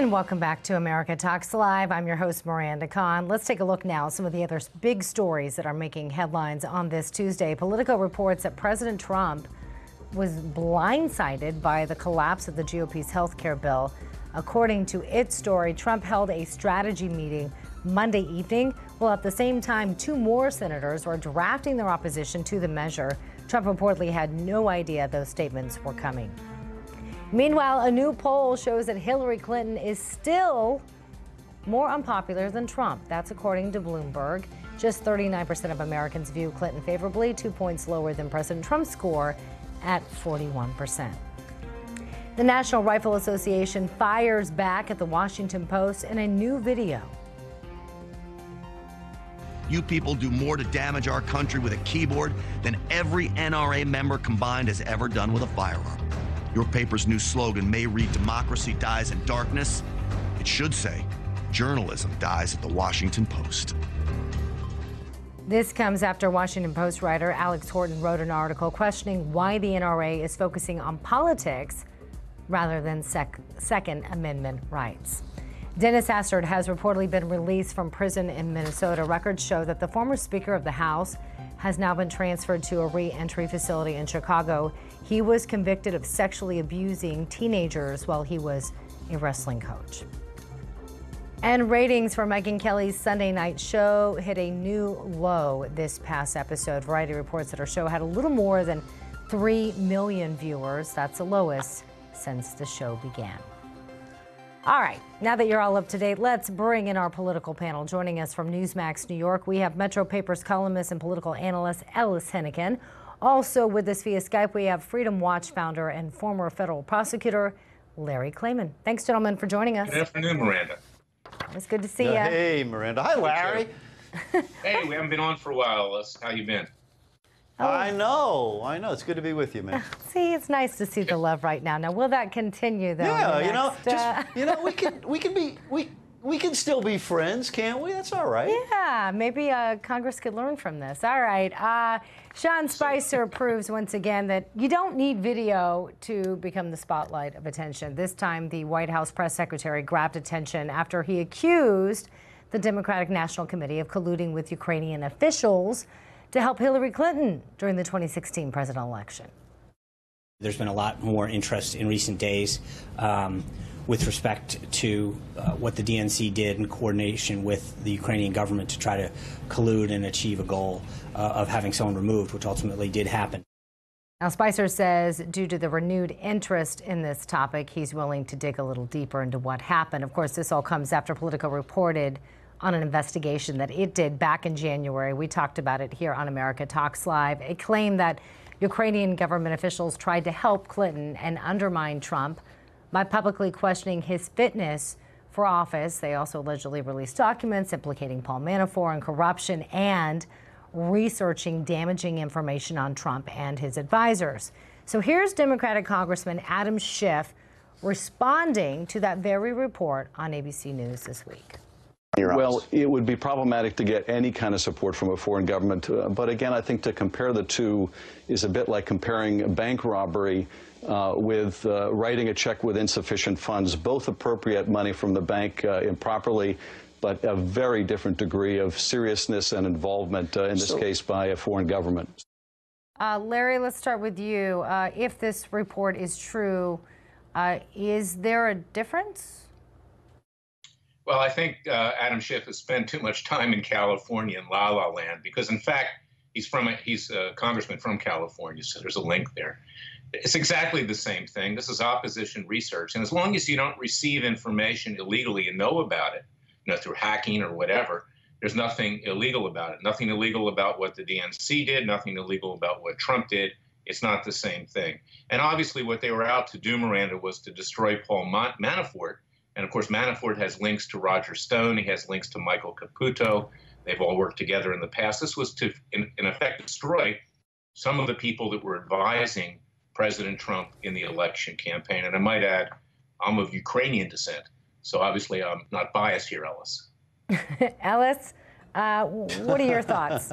And welcome back to America Talks Live. I'm your host, Miranda. Let's take a look now at some of the other big stories that are making headlines on this Tuesday. Politico reports that President Trump was blindsided by the collapse of the GOP's health care bill. According to its story, Trump held a strategy meeting Monday evening, while at the same time, two more senators were drafting their opposition to the measure. Trump reportedly had no idea those statements were coming. Meanwhile, a new poll shows that Hillary Clinton is still more unpopular than Trump. That's according to Bloomberg. Just 39% of Americans view Clinton favorably, 2 points lower than President Trump's score at 41%. The National Rifle Association fires back at the Washington Post in a new video. You people do more to damage our country with a keyboard than every NRA member combined has ever done with a firearm. Your paper's new slogan may read, "Democracy dies in darkness." It should say, "Journalism dies at the Washington Post." This comes after Washington Post writer Alex Horton wrote an article questioning why the NRA is focusing on politics rather than Second Amendment rights. Dennis Hastert has reportedly been released from prison in Minnesota. Records show that the former Speaker of the House has now been transferred to a re-entry facility in Chicago. He was convicted of sexually abusing teenagers while he was a wrestling coach. And ratings for Megyn Kelly's Sunday night show hit a new low this past episode. Variety reports that her show had a little more than 3 million viewers. That's the lowest since the show began. All right, now that you're all up to date, let's bring in our political panel. Joining us from Newsmax New York, we have Metro Papers columnist and political analyst Ellis Hennigan. Also with us via Skype, we have Freedom Watch founder and former federal prosecutor Larry Klayman. Thanks, gentlemen, for joining us. Good afternoon, Miranda. It's good to see you. Hey, Miranda. Hi, Larry. Hey, we haven't been on for a while, Ellis. How you been? Oh. I know. It's good to be with you, man. See, it's nice to see the love right now. Now, will that continue though? Yeah, we can still be friends, can't we? That's all right. Yeah, maybe Congress could learn from this. All right. Sean Spicer proves once again that you don't need video to become the spotlight of attention. This time, the White House press secretary grabbed attention after he accused the Democratic National Committee of colluding with Ukrainian officials to help Hillary Clinton during the 2016 presidential election. There's been a lot more interest in recent days with respect to what the DNC did in coordination with the Ukrainian government to try to collude and achieve a goal of having someone removed, which ultimately did happen. Now, Spicer says due to the renewed interest in this topic, he's willing to dig a little deeper into what happened. Of course, this all comes after Politico reported on an investigation that it did back in January. We talked about it here on America Talks Live. It claimed that Ukrainian government officials tried to help Clinton and undermine Trump by publicly questioning his fitness for office. They also allegedly released documents implicating Paul Manafort in corruption and researching damaging information on Trump and his advisors. So here's Democratic Congressman Adam Schiff responding to that very report on ABC News this week. Well, it would be problematic to get any kind of support from a foreign government. But again, I think to compare the two is a bit like comparing a bank robbery with writing a check with insufficient funds. Both appropriate money from the bank improperly, but a very different degree of seriousness and involvement, in this case, by a foreign government. Larry, let's start with you. If this report is true, is there a difference? Well, I think Adam Schiff has spent too much time in California and La La Land because, in fact, he's a congressman from California, so there's a link there. It's exactly the same thing. This is opposition research, and as long as you don't receive information illegally and know about it, through hacking or whatever, there's nothing illegal about it. Nothing illegal about what the DNC did, nothing illegal about what Trump did. It's not the same thing. And obviously what they were out to do, Miranda, was to destroy Paul Manafort. And of course, Manafort has links to Roger Stone. He has links to Michael Caputo. They've all worked together in the past. This was to, in effect, destroy some of the people that were advising President Trump in the election campaign. And I might add, I'm of Ukrainian descent. So obviously I'm not biased here, Ellis. Ellis, what are your thoughts?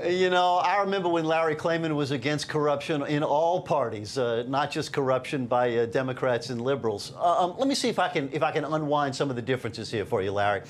You know, I remember when Larry Klayman was against corruption in all parties, not just corruption by Democrats and liberals. Let me see if I can unwind some of the differences here for you, Larry.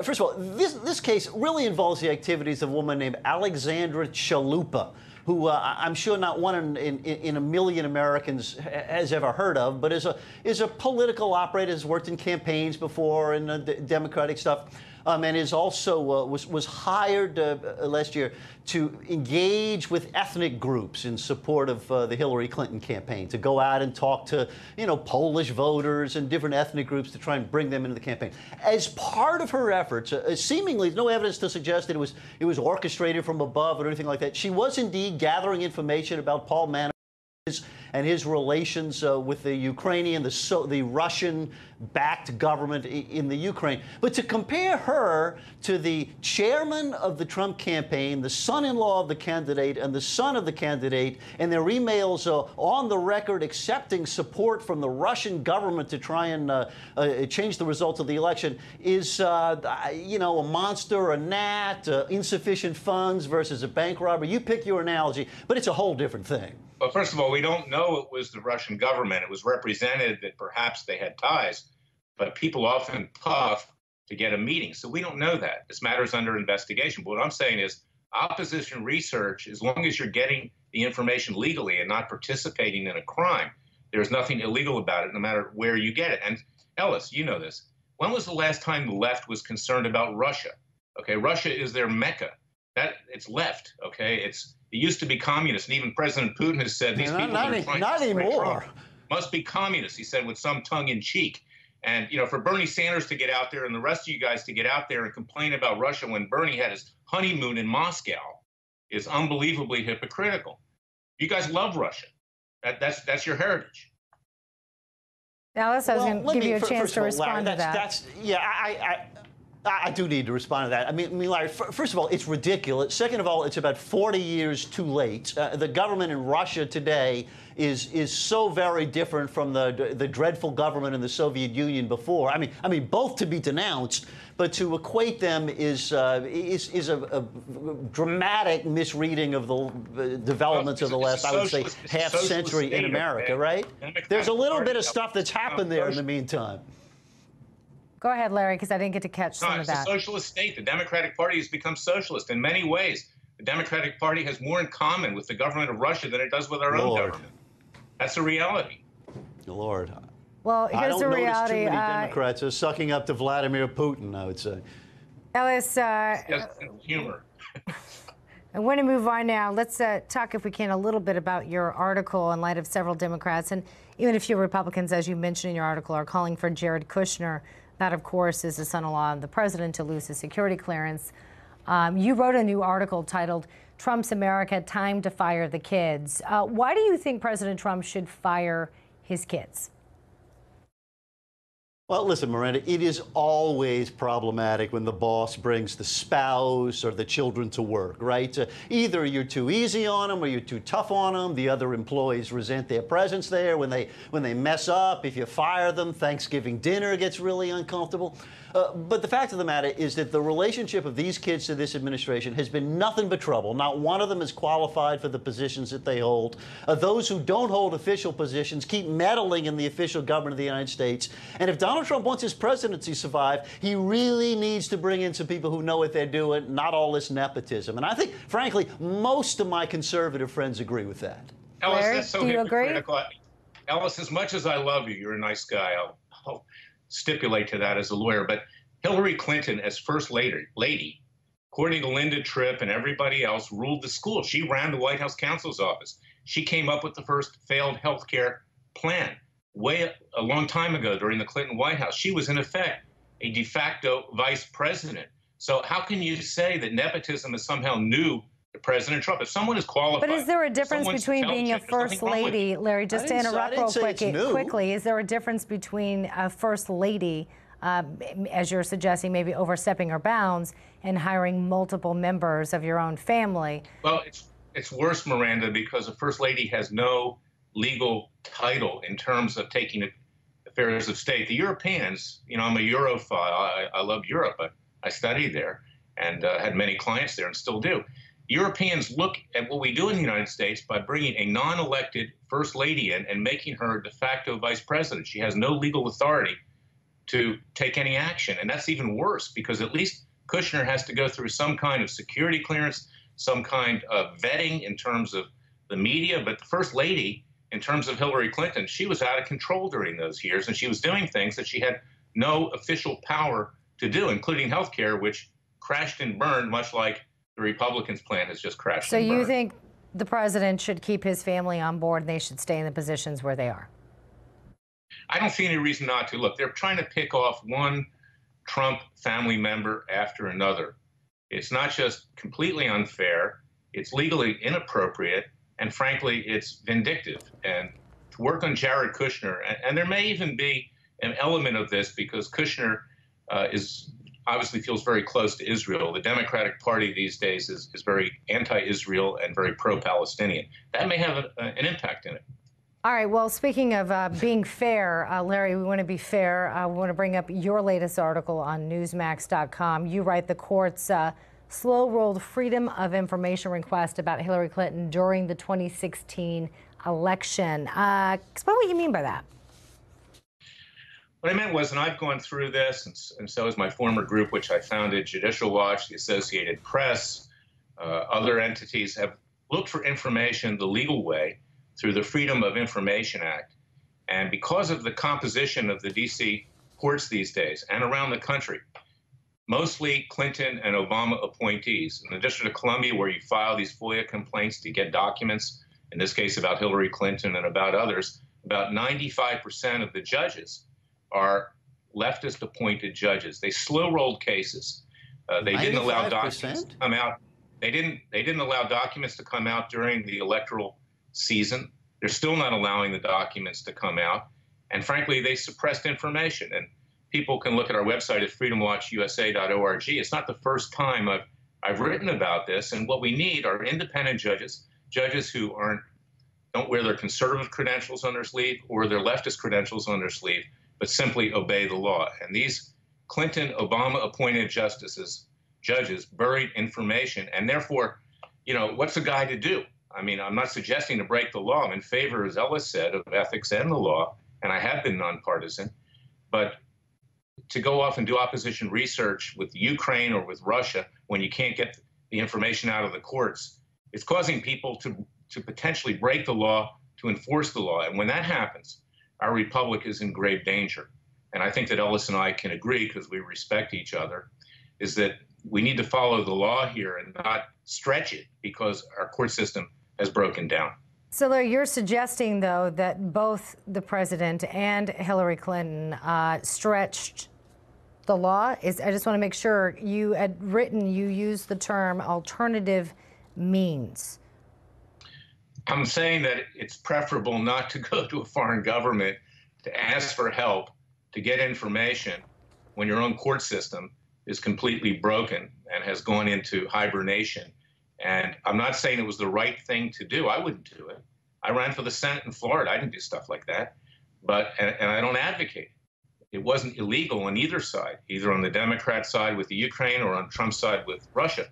First of all, this case really involves the activities of a woman named Alexandra Chalupa, who I'm sure not one in a million Americans has ever heard of, but is a political operator, has worked in campaigns before and Democratic stuff. And is also was hired last year to engage with ethnic groups in support of the Hillary Clinton campaign, to go out and talk to, you know, Polish voters and different ethnic groups to try and bring them into the campaign. As part of her efforts, seemingly no evidence to suggest that it was orchestrated from above or anything like that. She was indeed gathering information about Paul Manafort and his relations with the Ukrainian, the Russian-backed government in the Ukraine. But to compare her to the chairman of the Trump campaign, the son-in-law of the candidate, and the son of the candidate, and their emails on the record accepting support from the Russian government to try and change the results of the election is, you know, a monster, a gnat, insufficient funds versus a bank robber. You pick your analogy, but it's a whole different thing. Well, first of all, we don't know it was the Russian government. It was represented that perhaps they had ties, but people often puff to get a meeting. So we don't know that. This matter is under investigation. But what I'm saying is opposition research, as long as you're getting the information legally and not participating in a crime, there's nothing illegal about it, no matter where you get it. And Ellis, you know this. When was the last time the left was concerned about Russia? Okay, Russia is their mecca. It's left, okay? It used to be communist, and even President Putin has said these people that are trying not to anymore. Trump must be communists, he said with some tongue in cheek. And, you know, for Bernie Sanders to get out there and the rest of you guys to get out there and complain about Russia when Bernie had his honeymoon in Moscow is unbelievably hypocritical. You guys love Russia. That's your heritage. Alice, I was going to give you a chance to respond to that. I do need to respond to that. I mean, Larry, first of all, it's ridiculous. Second of all, it's about 40 years too late. The government in Russia today is so very different from the dreadful government in the Soviet Union before. I mean, both to be denounced, but to equate them is a dramatic misreading of the developments of the last, I would say, half century in America, right? There's a little bit of stuff that's happened there in the meantime. Go ahead, Larry, because I didn't get to catch some of that. It's a socialist state. The Democratic Party has become socialist in many ways. The Democratic Party has more in common with the government of Russia than it does with our own government. That's a reality. Lord. Well, here's the reality. I don't notice too many Democrats are sucking up to Vladimir Putin, I would say. Ellis, humor. I want to move on now. Let's talk, if we can, a little bit about your article in light of several Democrats and even a few Republicans, as you mentioned in your article, are calling for Jared Kushner. That, of course, is the son-in-law of the president, to lose his security clearance. You wrote a new article titled, Trump's America, Time to Fire the Kids. Why do you think President Trump should fire his kids? Well, listen, Miranda, it is always problematic when the boss brings the spouse or the children to work, right? Either you're too easy on them or you're too tough on them. The other employees resent their presence there. When they mess up, if you fire them, Thanksgiving dinner gets really uncomfortable. But the fact of the matter is that the relationship of these kids to this administration has been nothing but trouble. Not one of them is qualified for the positions that they hold. Those who don't hold official positions keep meddling in the official government of the United States. And if Donald Trump wants his presidency to survive, he really needs to bring in some people who know what they're doing, not all this nepotism. And I think, frankly, most of my conservative friends agree with that. Ellis, that's so do you agree? Ellis, as much as I love you, you're a nice guy. I'll stipulate to that as a lawyer. But Hillary Clinton, as first lady, according to Linda Tripp and everybody else, ruled the school. She ran the White House counsel's office. She came up with the first failed health care plan a long time ago during the Clinton White House. She was, in effect, a de facto vice president. So how can you say that nepotism is somehow new to President Trump? If someone is qualified... But is there a difference between being a first lady, Larry, just to interrupt real quickly, is there a difference between a first lady, as you're suggesting, maybe overstepping her bounds, and hiring multiple members of your own family? Well, it's worse, Miranda, because a first lady has no legal title in terms of taking affairs of state. The Europeans, you know, I'm a Europhile. I love Europe. I studied there and had many clients there and still do. Europeans look at what we do in the United States by bringing a non-elected first lady in and making her de facto vice president. She has no legal authority to take any action. And that's even worse because at least Kushner has to go through some kind of security clearance, some kind of vetting in terms of the media. But the first lady, in terms of Hillary Clinton, she was out of control during those years, and she was doing things that she had no official power to do, including health care, which crashed and burned, much like the Republicans' plan has just crashed and burned. So you think the president should keep his family on board and they should stay in the positions where they are? I don't see any reason not to. Look, they're trying to pick off one Trump family member after another. It's not just completely unfair, it's legally inappropriate, and frankly, it's vindictive. And to work on Jared Kushner, and there may even be an element of this because Kushner obviously feels very close to Israel. The Democratic Party these days is very anti-Israel and very pro-Palestinian. That may have an impact in it. All right. Well, speaking of being fair, Larry, we want to be fair. We want to bring up your latest article on Newsmax.com. You write the court's slow-rolled Freedom of Information request about Hillary Clinton during the 2016 election. Explain what you mean by that. What I meant was, and I've gone through this, and so has my former group, which I founded, Judicial Watch, the Associated Press, other entities have looked for information the legal way through the Freedom of Information Act. And because of the composition of the D.C. courts these days and around the country, mostly Clinton and Obama appointees, in the District of Columbia, where you file these FOIA complaints to get documents, in this case about Hillary Clinton and about others, about 95% of the judges are leftist appointed judges. They slow-rolled cases. They didn't allow documents to come out. They didn't allow documents to come out during the electoral season. They're still not allowing the documents to come out. And frankly, they suppressed information. And people can look at our website at freedomwatchusa.org. It's not the first time I've written about this. And what we need are independent judges, judges who don't wear their conservative credentials on their sleeve or their leftist credentials on their sleeve, but simply obey the law. And these Clinton, Obama appointed judges buried information. And therefore, what's a guy to do? I mean, I'm not suggesting to break the law. I'm in favor, as Ellis said, of ethics and the law, and I have been nonpartisan. But to go off and do opposition research with Ukraine or with Russia when you can't get the information out of the courts, it's causing people to potentially break the law, to enforce the law. And when that happens, our republic is in grave danger. And I think that Ellis and I can agree, because we respect each other, is that we need to follow the law here and not stretch it because our court system has broken down. So, Larry, you're suggesting, though, that both the president and Hillary Clinton stretched the law? I just want to make sure you used the term alternative means. I'm saying that it's preferable not to go to a foreign government to ask for help to get information when your own court system is completely broken and has gone into hibernation. And I'm not saying it was the right thing to do. I wouldn't do it. I ran for the Senate in Florida. I didn't do stuff like that. And I don't advocate. It wasn't illegal on either side, either on the Democrat side with the Ukraine or on Trump's side with Russia.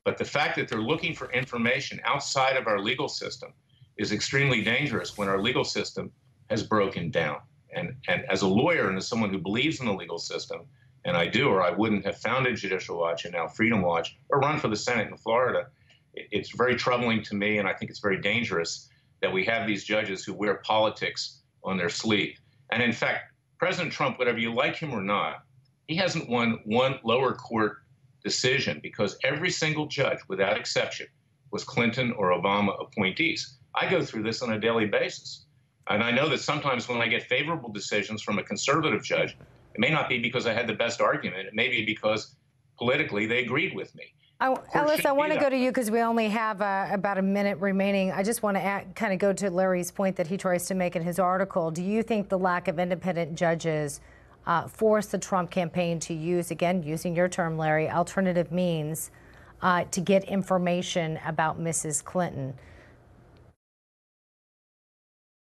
But the fact that they're looking for information outside of our legal system is extremely dangerous when our legal system has broken down. And as a lawyer and as someone who believes in the legal system, and I do, or I wouldn't have founded Judicial Watch and now Freedom Watch or run for the Senate in Florida, it's very troubling to me, and I think it's very dangerous that we have these judges who wear politics on their sleeve. And in fact, President Trump, whether you like him or not, he hasn't won one lower court decision because every single judge, without exception, was Clinton or Obama appointees. I go through this on a daily basis. And I know that sometimes when I get favorable decisions from a conservative judge, it may not be because I had the best argument. It may be because politically they agreed with me. Ellis, I want to go to you because we only have about a minute remaining. I just want to kind of go to Larry's point that he tries to make in his article. Do you think the lack of independent judges forced the Trump campaign to use, again, using your term, Larry, alternative means to get information about Mrs. Clinton?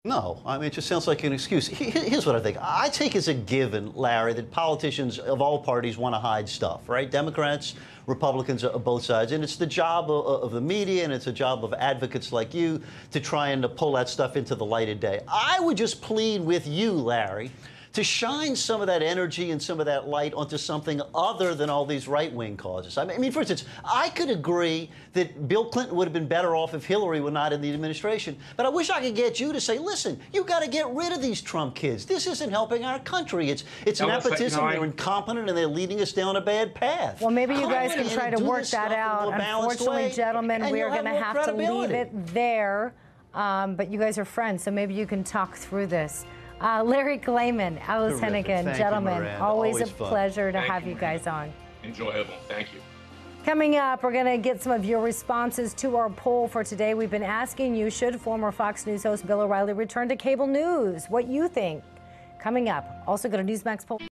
No, I mean, it just sounds like an excuse. Here's what I think. I take as a given, Larry, that politicians of all parties want to hide stuff, right? Democrats, Republicans, both sides. And it's the job of the media, and it's a job of advocates like you to try and pull that stuff into the light of day. I would just plead with you, Larry, to shine some of that energy and some of that light onto something other than all these right-wing causes. I mean, for instance, I could agree that Bill Clinton would have been better off if Hillary were not in the administration. But I wish I could get you to say, listen, you got to get rid of these Trump kids. This isn't helping our country. It's nepotism. They're incompetent, and they're leading us down a bad path. Well, maybe you guys can try to work that out. Unfortunately, gentlemen, we are going to have to leave it there. But you guys are friends, so maybe you can talk through this. Larry Klayman, Alice Hennigan, gentlemen, always a pleasure to have you guys on. Enjoyable. Thank you. Coming up, we're going to get some of your responses to our poll for today. We've been asking you, should former Fox News host Bill O'Reilly return to cable news? What you think? Coming up. Also go to Newsmax poll.